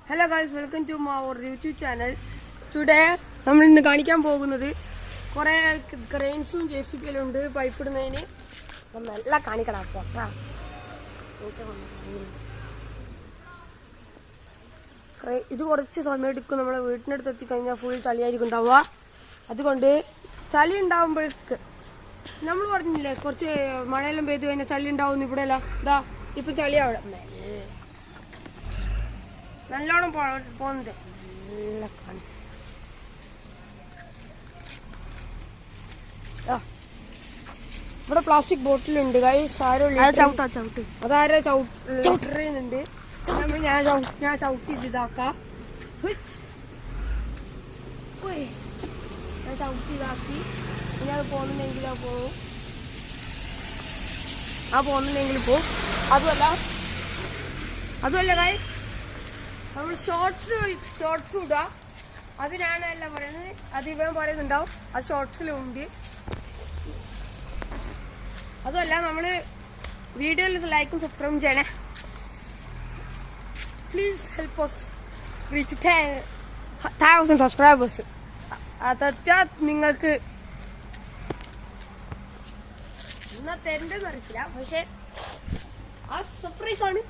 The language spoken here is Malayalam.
Hello guys, welcome to our YouTube channel. Today നമ്മൾ ഇന്ന് കാണിക്കാൻ പോകുന്നത് കുറെ ക്രെയിൻസും JCB ഉണ്ട് പൈപ്പ് ഇടുന്നതിന്. എല്ലാം കാണിക്കണം. ഇത് കുറച്ച് സമയം എടുക്കും. നമ്മളെ വീട്ടിനടുത്ത് എത്തിക്കഴിഞ്ഞാൽ ഫുൾ ചളിയായിരിക്കും ഉണ്ടാവുക. അതുകൊണ്ട് ചളി ഉണ്ടാവുമ്പോഴേക്ക് നമ്മൾ പറഞ്ഞില്ലേ കുറച്ച് മഴയെല്ലാം പെയ്ത് കഴിഞ്ഞാൽ ചളി ഉണ്ടാവും. ഇവിടെ എല്ലാം ഇതാ ഇപ്പം ചളി അവിടെ നല്ലോണം പോകുന്നത്. നല്ല കാണി ഇവിടെ പ്ലാസ്റ്റിക് ബോട്ടിലുണ്ട് ഗൈസ്. അതാരോ ചവിട്ടുന്നുണ്ട്. ഞാൻ ചവിട്ടി ഇതാക്കാം. ഞാൻ ചവിട്ടി ഇതാക്കി. ഇനി അത് പോകുന്നുണ്ടെങ്കിൽ പോവും. പോകുന്നുണ്ടെങ്കിൽ പോവും. അതുമല്ല ഗൈസ്, നമ്മൾ ഷോർട്സ് ഇടുക. അത് ഞാനല്ല പറയുന്നത്, അത് ഇവൻ പറയുന്നുണ്ടാവും. അത് ഷോർട്സിലുണ്ട്. അതുമല്ല നമ്മള് വീഡിയോയിൽ ലൈക്കും സബ്സ്ക്രൈബും ചെയ്യണേ. Please help us reach 10,000 subscribers. അതെത്താ നിങ്ങൾക്ക് എന്നാ തരണ്ടെന്ന് അറിയില്ല, പക്ഷെ ആ സർപ്രൈസ് ആണ്.